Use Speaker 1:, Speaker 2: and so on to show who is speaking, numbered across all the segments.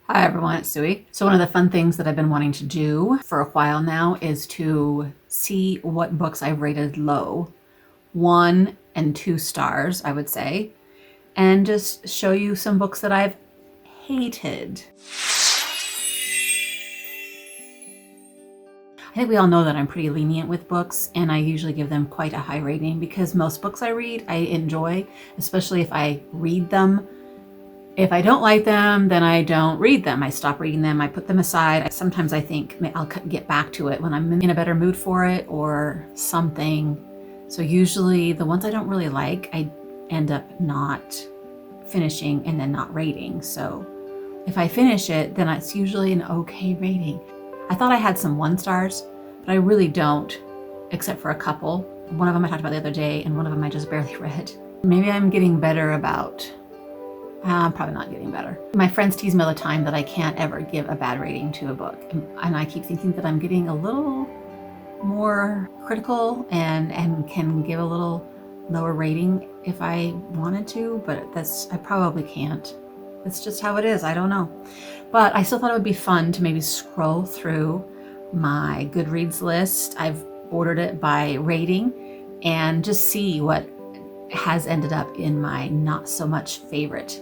Speaker 1: Hi everyone, it's Suey. So one of the fun things that I've been wanting to do for a while now is to see what books I've rated low, 1 and 2 stars, I would say, and just show you some books that I've hated. I think we all know that I'm pretty lenient with books, and I usually give them quite a high rating because most books I read I enjoy, especially if I read them. If I don't like them, then I don't read them. I stop reading them. I put them aside. Sometimes I think I'll get back to it when I'm in a better mood for it or something. So usually the ones I don't really like, I end up not finishing and then not rating. So if I finish it, then it's usually an okay rating. I thought I had some 1 stars, but I really don't, except for a couple. One of them I talked about the other day, and one of them I just barely read. Maybe I'm getting better about I'm probably not getting better. My friends tease me all the time that I can't ever give a bad rating to a book. And I keep thinking that I'm getting a little more critical and can give a little lower rating if I wanted to, but I probably can't. It's just how it is, I don't know. But I still thought it would be fun to maybe scroll through my Goodreads list. I've ordered it by rating and just see what has ended up in my not so much favorite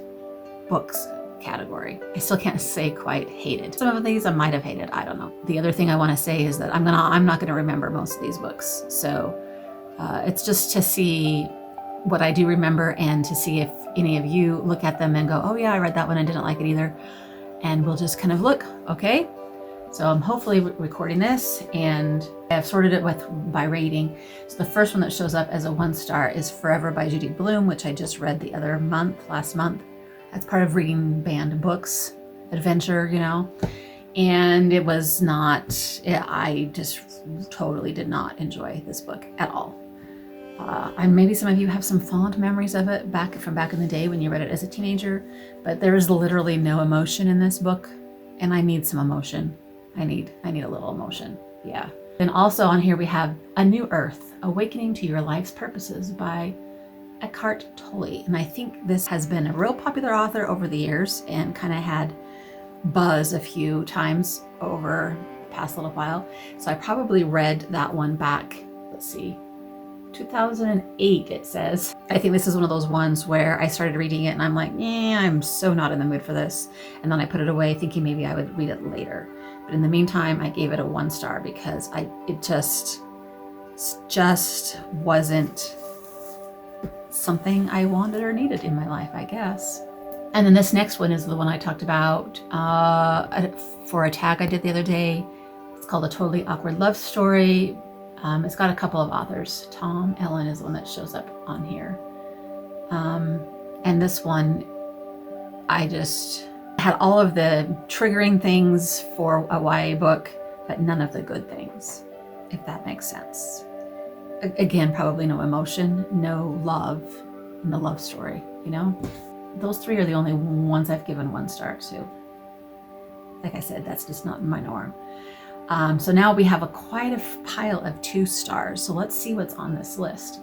Speaker 1: books category. I still can't say quite hated. Some of these I might have hated, I don't know. The other thing I want to say is that I'm not gonna remember most of these books. So it's just to see what I do remember and to see if any of you look at them and go, oh yeah, I read that one and didn't like it either. And we'll just kind of look, okay? So I'm hopefully recording this, and I've sorted it by rating. So the first one that shows up as a 1 star is Forever by Judy Blume, which I just read the other month, last month. That's part of Reading Band Books adventure, and it was not, I just totally did not enjoy this book at all. And maybe some of you have some fond memories of it from back in the day when you read it as a teenager, but there is literally no emotion in this book, and I need some emotion. I need a little emotion, yeah. And also on here we have A New Earth, Awakening to Your Life's Purposes by Eckhart Tolle. And I think this has been a real popular author over the years and kind of had buzz a few times over the past little while. So I probably read that one back, let's see, 2008 it says. I think this is one of those ones where I started reading it and I'm like, I'm so not in the mood for this. And then I put it away thinking maybe I would read it later. But in the meantime, I gave it a 1 star because it just wasn't something I wanted or needed in my life, I guess. And then this next one is the one I talked about for a tag I did the other day. It's called A Totally Awkward Love Story. It's got a couple of authors. Tom Ellen is the one that shows up on here. And this one, I just had all of the triggering things for a YA book, but none of the good things, if that makes sense. Again, probably no emotion, no love in the love story, Those 3 are the only ones I've given 1 star to. Like I said, that's just not my norm. So now we have quite a pile of 2 stars. So let's see what's on this list.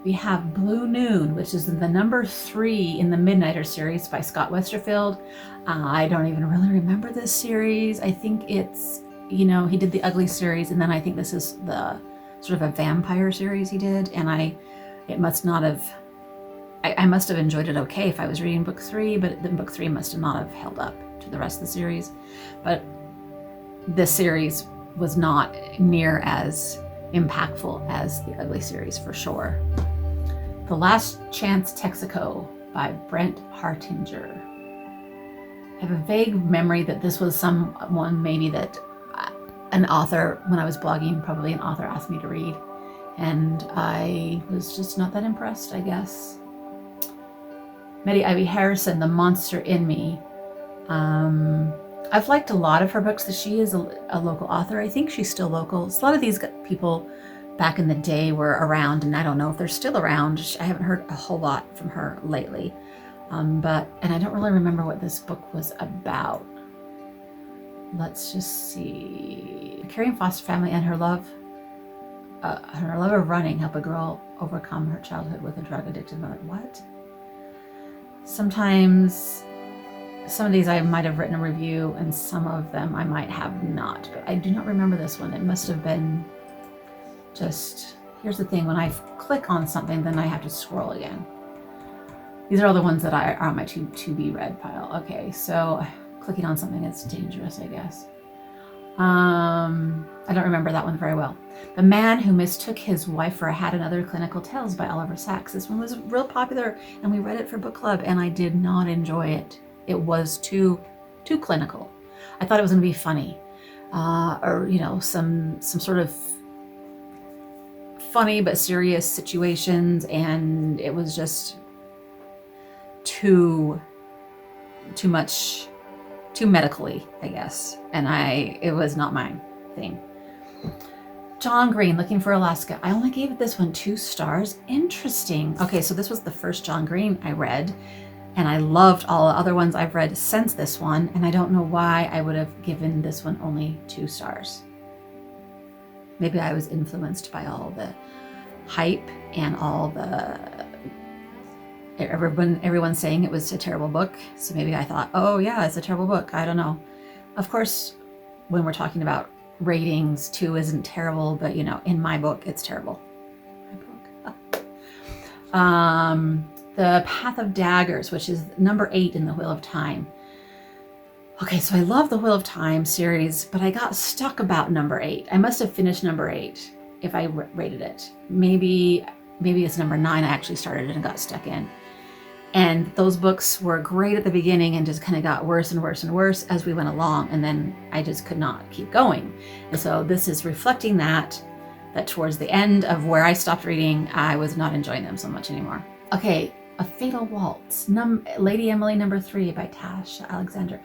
Speaker 1: We have Blue Noon, which is the number 3 in the Midnighter series by Scott Westerfeld. I don't even really remember this series. I think it's, he did the Ugly series, and then I think this is the sort of a vampire series he did, and I must have enjoyed it okay if I was reading book 3, but then book 3 must not have held up to the rest of the series. But this series was not near as impactful as the Ugly series for sure. The Last Chance Texaco by Brent Hartinger. I have a vague memory that this was someone maybe that an author, when I was blogging, probably an author asked me to read, and I was just not that impressed, I guess. Maddie Ivy Harrison, The Monster in Me. I've liked a lot of her books. She is a local author. I think she's still local. So a lot of these people back in the day were around, and I don't know if they're still around. I haven't heard a whole lot from her lately. And I don't really remember what this book was about. Let's just see. A caring foster family and her love of running help a girl overcome her childhood with a drug-addicted mother. What? Sometimes some of these I might have written a review and some of them I might have not, but I do not remember this one. It must have been just, here's the thing, when I click on something, then I have to scroll again. These are all the ones that are on my to be read pile. Okay, so clicking on something is dangerous, I guess. I don't remember that one very well. The Man Who Mistook His Wife for a Hat and Other Clinical Tales by Oliver Sacks. This one was real popular and we read it for book club and I did not enjoy it. It was too clinical. I thought it was going to be funny, or you know, some sort of funny but serious situations, and it was just too much, too medically, I guess. And it was not my thing. John Green, Looking for Alaska. I only gave this one 2 stars. Interesting. Okay, so this was the first John Green I read, and I loved all the other ones I've read since this one, and I don't know why I would have given this one only 2 stars. Maybe I was influenced by all the hype and all the everyone saying it was a terrible book. So maybe I thought, oh yeah, it's a terrible book. I don't know. Of course, when we're talking about ratings, 2 isn't terrible, but you know, in my book, it's terrible. My book. The Path of Daggers, which is number 8 in the Wheel of Time. Okay, so I love the Wheel of Time series, but I got stuck about number 8. I must have finished number 8 if I rated it. Maybe it's number 9 I actually started and got stuck in. And those books were great at the beginning and just kind of got worse and worse and worse as we went along, and then I just could not keep going. And so this is reflecting that towards the end of where I stopped reading, I was not enjoying them so much anymore. Okay, A Fatal Waltz, Lady Emily number 3 by Tasha Alexander.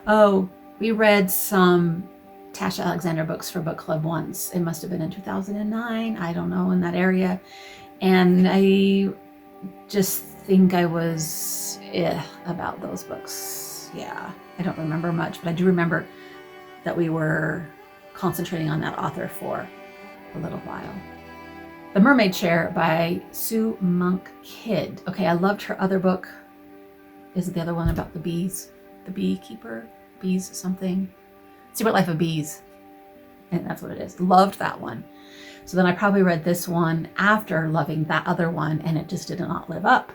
Speaker 1: Oh, we read some Tasha Alexander books for book club once. It must have been in 2009, I don't know, in that area. And I just think I was about those books. Yeah, I don't remember much, but I do remember that we were concentrating on that author for a little while. The Mermaid Chair by Sue Monk Kidd. Okay, I loved her other book. Is it the other one about the bees? The beekeeper? Bees something? Secret Life of Bees. And that's what it is. Loved that one. So then I probably read this one after loving that other one, and it just did not live up.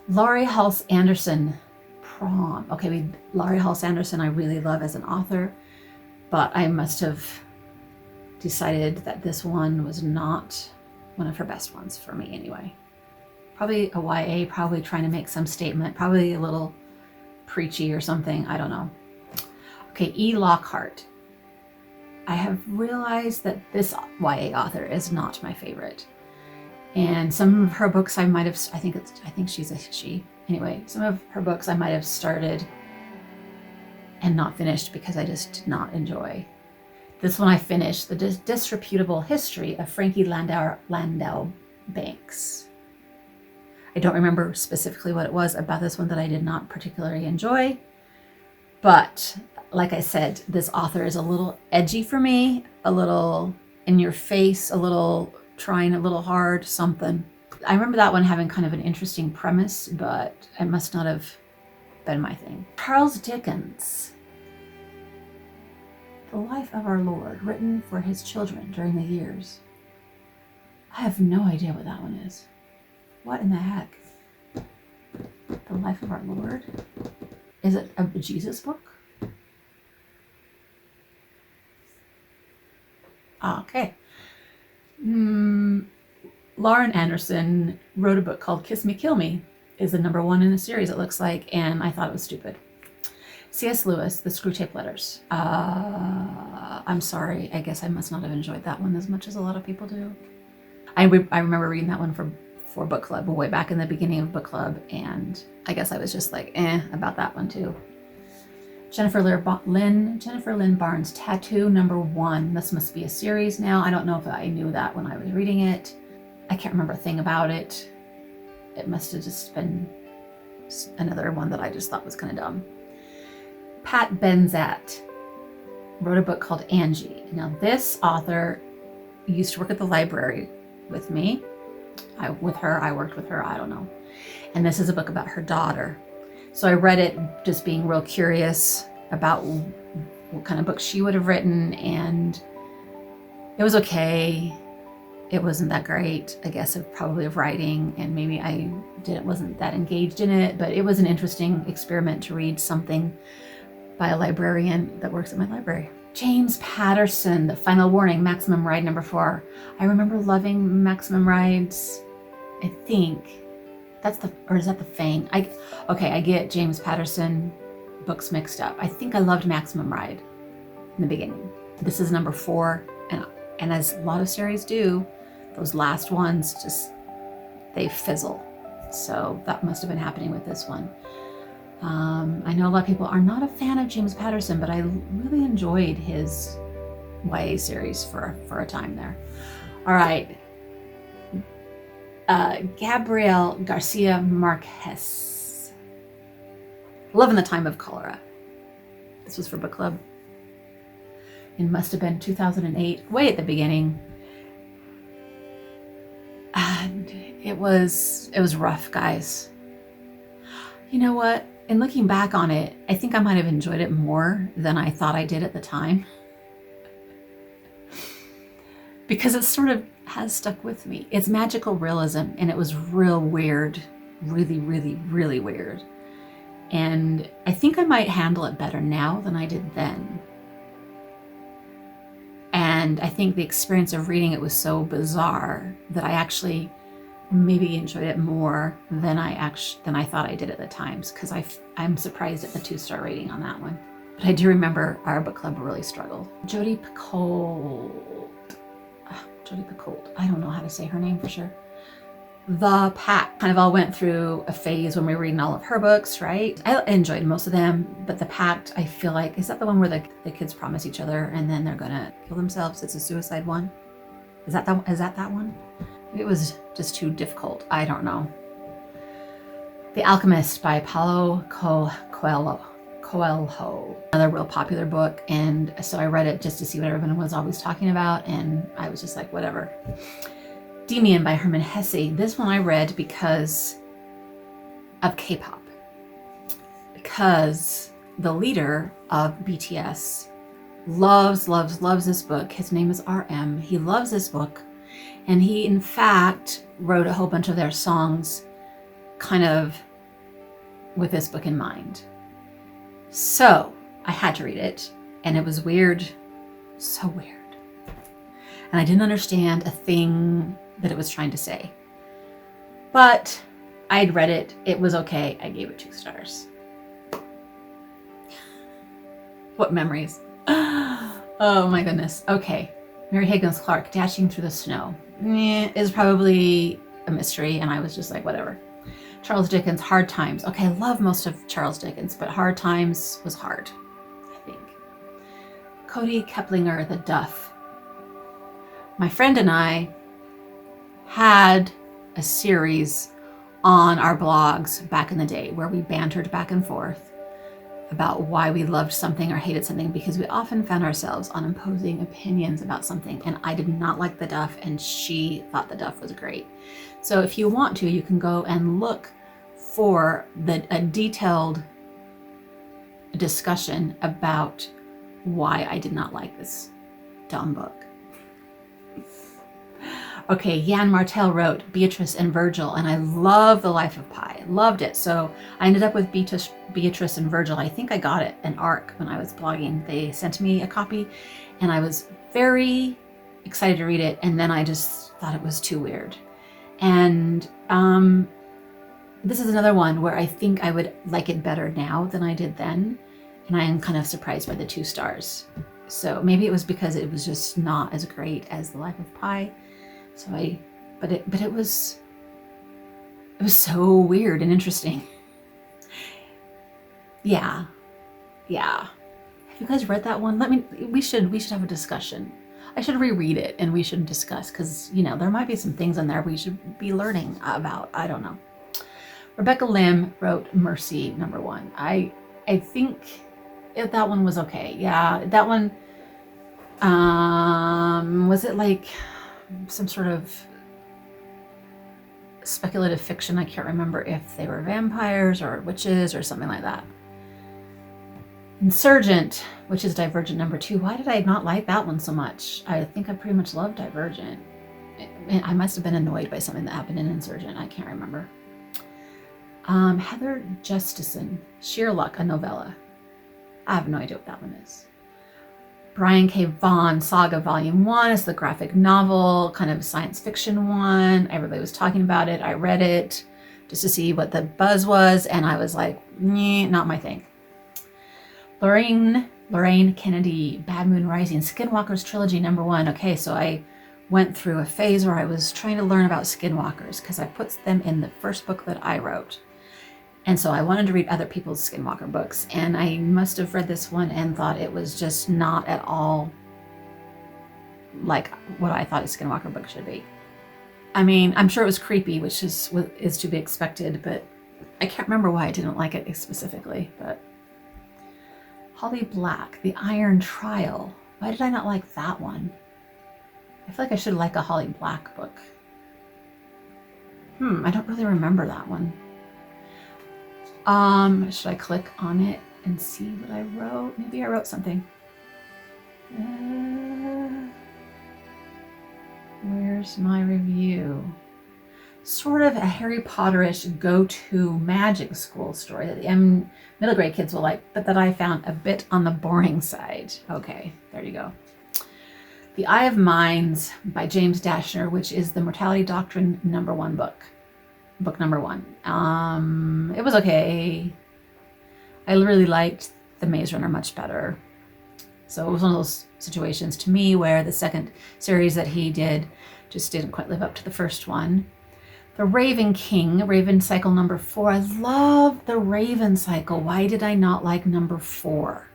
Speaker 1: Laurie Halse Anderson, Prom. Okay, Laurie Halse Anderson I really love as an author, but I must have decided that this one was not one of her best ones for me anyway. Probably a YA, probably trying to make some statement, probably a little preachy or something, I don't know. Okay, E. Lockhart. I have realized that this YA author is not my favorite. And some of her books I might have, I think she's a she. Anyway, some of her books I might have started and not finished because I just did not enjoy. This one I finished, The Disreputable History of Frankie Landau Banks. I don't remember specifically what it was about this one that I did not particularly enjoy, but like I said, this author is a little edgy for me, a little in your face, a little trying a little hard, something. I remember that one having kind of an interesting premise, but it must not have been my thing. Charles Dickens, The Life of Our Lord, written for his children during the years. I have no idea what that one is. What in the heck? The Life of Our Lord? Is it a Jesus book? Okay. Lauren Anderson wrote a book called Kiss Me, Kill Me. Is the number 1 in a series, it looks like, and I thought it was stupid. C.S. Lewis, The Screwtape Letters. I'm sorry, I guess I must not have enjoyed that one as much as a lot of people do. I remember reading that one for book club way back in the beginning of book club, and I guess I was just like, about that one too. Jennifer Lynn Barnes, Tattoo number 1. This must be a series now. I don't know if I knew that when I was reading it. I can't remember a thing about it. It must have just been another one that I just thought was kind of dumb. Pat Benzat wrote a book called Angie. Now this author used to work at the library with me. I worked with her, I don't know. And this is a book about her daughter. So I read it just being real curious about what kind of book she would have written, and it was okay. It wasn't that great, I guess, probably of writing, and maybe I wasn't that engaged in it, but it was an interesting experiment to read something by a librarian that works at my library. James Patterson, The Final Warning, Maximum Ride number 4. I remember loving Maximum Rides. I think or is that The Fang? I get James Patterson books mixed up. I think I loved Maximum Ride in the beginning. This is number 4, and as a lot of series do, those last ones they fizzle. So that must have been happening with this one. I know a lot of people are not a fan of James Patterson, but I really enjoyed his YA series for a time there. All right. Gabriel Garcia Marquez. Love in the Time of Cholera. This was for book club. It must have been 2008, way at the beginning. And it was rough, guys. You know what? In looking back on it, I think I might have enjoyed it more than I thought I did at the time. Because it sort of has stuck with me. It's magical realism, and it was real weird. Really, really, really weird. And I think I might handle it better now than I did then. And I think the experience of reading it was so bizarre that I actually maybe enjoyed it more than I thought I did at the times, because I'm surprised at the 2-star rating on that one. But I do remember our book club really struggled. Jodi Picoult. I don't know how to say her name for sure. The Pact kind of all went through a phase when we were reading all of her books, right? I enjoyed most of them, but The Pact, I feel like, is that the one where the kids promise each other and then they're gonna kill themselves? It's a suicide one. Is that that one? It was just too difficult. I don't know. The Alchemist by Paulo Coelho. Another real popular book, and so I read it just to see what everyone was always talking about, and I was just like, whatever. Demian by Hermann Hesse. This one I read because of K-pop. Because the leader of BTS loves this book. His name is RM. He loves this book, and he in fact wrote a whole bunch of their songs kind of with this book in mind. So I had to read it, and it was weird, so weird. And I didn't understand a thing that it was trying to say. But I'd read it, it was okay, I gave it 2 stars. What memories. Oh my goodness. Okay, Mary Higgins Clark, Dashing Through the Snow. Is probably a mystery, and I was just like, whatever. Charles Dickens, Hard Times. Okay, I love most of Charles Dickens, but Hard Times was hard, I think. Cody Keplinger, The Duff. My friend and I had a series on our blogs back in the day where we bantered back and forth about why we loved something or hated something, because we often found ourselves on opposing opinions about something, and I did not like The Duff, and she thought The Duff was great. So if you want to, you can go and look for a detailed discussion about why I did not like this dumb book. Okay, Jan Martel wrote Beatrice and Virgil, and I love The Life of Pi. Loved it. So I ended up with Beatrice and Virgil. I think I got it an ARC when I was blogging. They sent me a copy, and I was very excited to read it, and then I just thought it was too weird. And this is another one where I think I would like it better now than I did then, and I am kind of surprised by the 2 stars. So maybe it was because it was just not as great as The Life of Pi. So but it was so weird and interesting. Yeah. Have you guys read that one? We should have a discussion. I should reread it and we should discuss, because there might be some things in there we should be learning about. I don't know. Rebecca Lim wrote Mercy #1. I think that one was okay. Yeah, that one was it like some sort of speculative fiction. I can't remember if they were vampires or witches or something like that. Insurgent, which is Divergent number 2. Why did I not like that one so much? I think I pretty much loved Divergent. I must have been annoyed by something that happened in Insurgent. I can't remember. Heather Justison, Sheer Luck, a novella. I have no idea what that one is. Brian K. Von Saga Volume 1 is the graphic novel, kind of science fiction one. Everybody was talking about it. I read it just to see what the buzz was, and I was like, not my thing. Lorraine Kennedy, Bad Moon Rising, Skinwalkers Trilogy number 1. Okay, so I went through a phase where I was trying to learn about skinwalkers because I put them in the first book that I wrote. And so I wanted to read other people's skinwalker books, and I must have read this one and thought it was just not at all like what I thought a skinwalker book should be. I mean, I'm sure it was creepy, which is to be expected, but I can't remember why I didn't like it specifically. But Holly Black, The Iron Trial. Why did I not like that one? I feel like I should like a Holly Black book. I don't really remember that one. Should I click on it and see what I wrote? Maybe I wrote something. Where's my review? Sort of a Harry Potterish go-to magic school story that the middle grade kids will like, but that I found a bit on the boring side. Okay, there you go. The Eye of Minds by James Dashner, which is the Mortality Doctrine number 1 book. Book number 1. It was okay. I really liked The Maze Runner much better. So it was one of those situations to me where the second series that he did just didn't quite live up to the first one. The Raven King, Raven Cycle number 4. I love the Raven Cycle. Why did I not like number 4?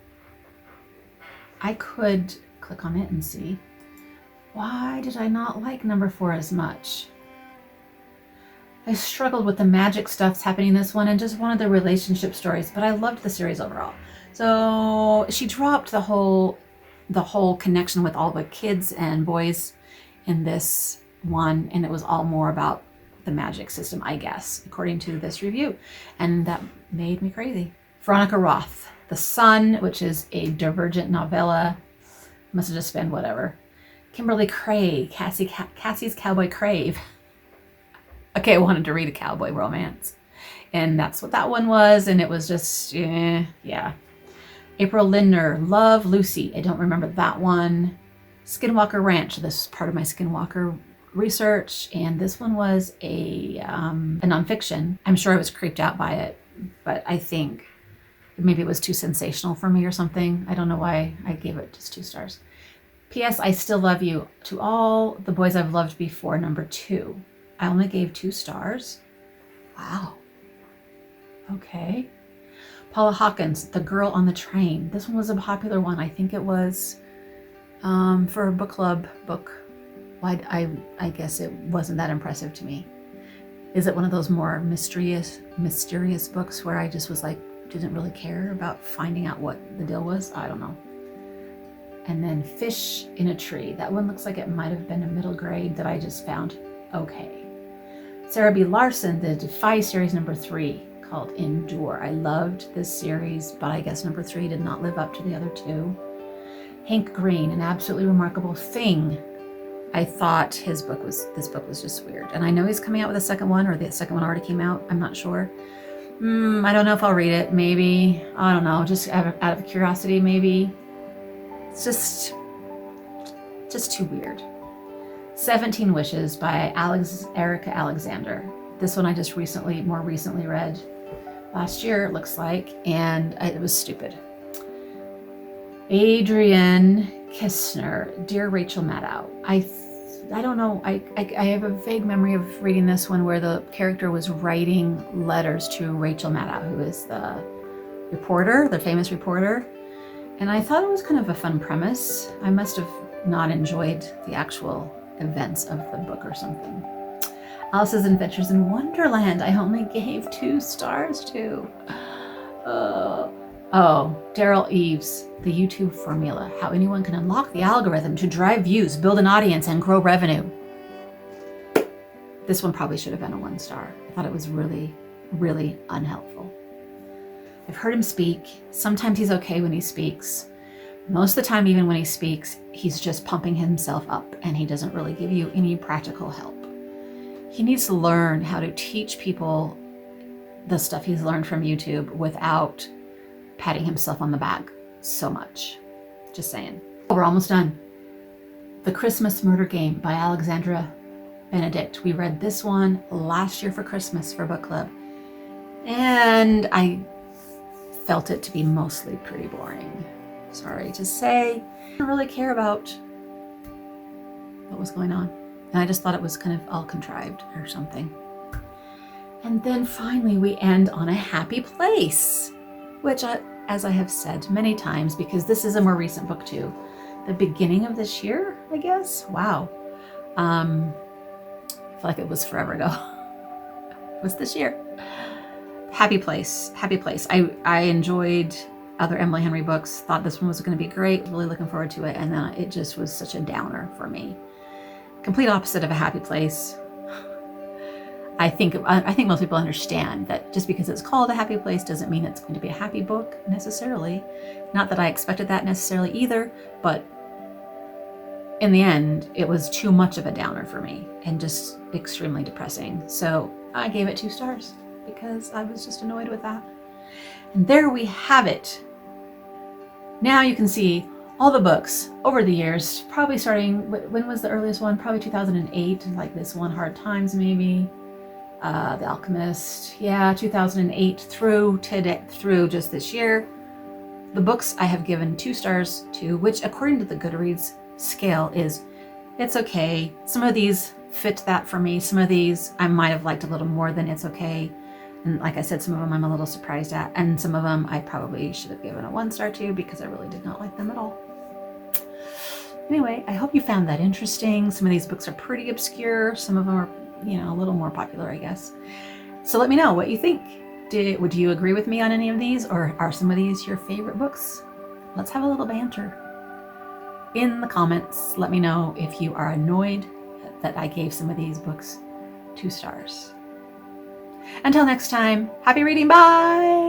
Speaker 1: I could click on it and see. Why did I not like number 4 as much? I struggled with the magic stuffs happening in this one and just wanted the relationship stories, but I loved the series overall. So she dropped the whole connection with all the kids and boys in this one, and it was all more about the magic system, I guess, according to this review. And that made me crazy. Veronica Roth, The Sun, which is a Divergent novella. Must have just been whatever. Kimberly Craig, Cassie's Cowboy Crave. Okay, I wanted to read a cowboy romance. And that's what that one was. And it was just, yeah. April Lindner, Love, Lucy. I don't remember that one. Skinwalker Ranch. This is part of my Skinwalker research. And this one was a nonfiction. I'm sure I was creeped out by it. But I think maybe it was too sensational for me or something. I don't know why I gave it just 2 stars. P.S. I Still Love You. To All the Boys I've Loved Before, number 2. I only gave 2 stars. Wow. Okay. Paula Hawkins, The Girl on the Train. This one was a popular one. I think it was for a book club book. I guess it wasn't that impressive to me. Is it one of those more mysterious books where I just was like, didn't really care about finding out what the deal was? I don't know. And then Fish in a Tree. That one looks like it might have been a middle grade that I just found okay. Sarah B. Larson, the Defy series number 3, called Endure. I loved this series, but I guess number 3 did not live up to the other 2. Hank Green, An Absolutely Remarkable Thing. I thought this book was just weird. And I know he's coming out with a second one, or the second one already came out. I'm not sure. I don't know if I'll read it. Maybe. I don't know. Just out of curiosity, maybe. It's just too weird. 17 Wishes by Erica Alexander. This one I just more recently read last year, it looks like, and it was stupid. Adrienne Kistner, Dear Rachel Maddow. I don't know. I have a vague memory of reading this one where the character was writing letters to Rachel Maddow, who is the reporter, the famous reporter. And I thought it was kind of a fun premise. I must have not enjoyed the actual events of the book or something. Alice's Adventures in Wonderland. I only gave 2 stars to. Daryl Eves, The YouTube Formula. How anyone can unlock the algorithm to drive views, build an audience, and grow revenue. This one probably should have been a 1 star. I thought it was really, really unhelpful. I've heard him speak. Sometimes he's okay when he speaks. Most of the time, even when he speaks, he's just pumping himself up and he doesn't really give you any practical help. He needs to learn how to teach people the stuff he's learned from YouTube without patting himself on the back so much. Just saying. We're almost done. The Christmas Murder Game by Alexandra Benedict. We read this one last year for Christmas for book club, and I felt it to be mostly pretty boring. Sorry to say. I didn't really care about what was going on, and I just thought it was kind of all contrived or something. And then finally we end on a happy place, which as I have said many times, because this is a more recent book too, the beginning of this year, I guess. Wow. I feel like it was forever ago. It was this year. Happy Place. Happy Place. I enjoyed other Emily Henry books. Thought this one was going to be great. Really looking forward to it. And then it just was such a downer for me. Complete opposite of a Happy Place. I think most people understand that just because it's called a happy place doesn't mean it's going to be a happy book necessarily. Not that I expected that necessarily either, but in the end, it was too much of a downer for me and just extremely depressing. So I gave it 2 stars because I was just annoyed with that. And there we have it. Now you can see all the books over the years, probably starting, when was the earliest one? Probably 2008, like this one, Hard Times maybe. The Alchemist, yeah, 2008 through just this year. The books I have given 2 stars to, which according to the Goodreads scale it's okay. Some of these fit that for me. Some of these I might have liked a little more than it's okay. And like I said, some of them I'm a little surprised at. And some of them I probably should have given a 1 star to because I really did not like them at all. Anyway, I hope you found that interesting. Some of these books are pretty obscure. Some of them are, a little more popular, I guess. So let me know what you think. Would you agree with me on any of these, or are some of these your favorite books? Let's have a little banter. In the comments, let me know if you are annoyed that I gave some of these books 2 stars. Until next time, happy reading, bye!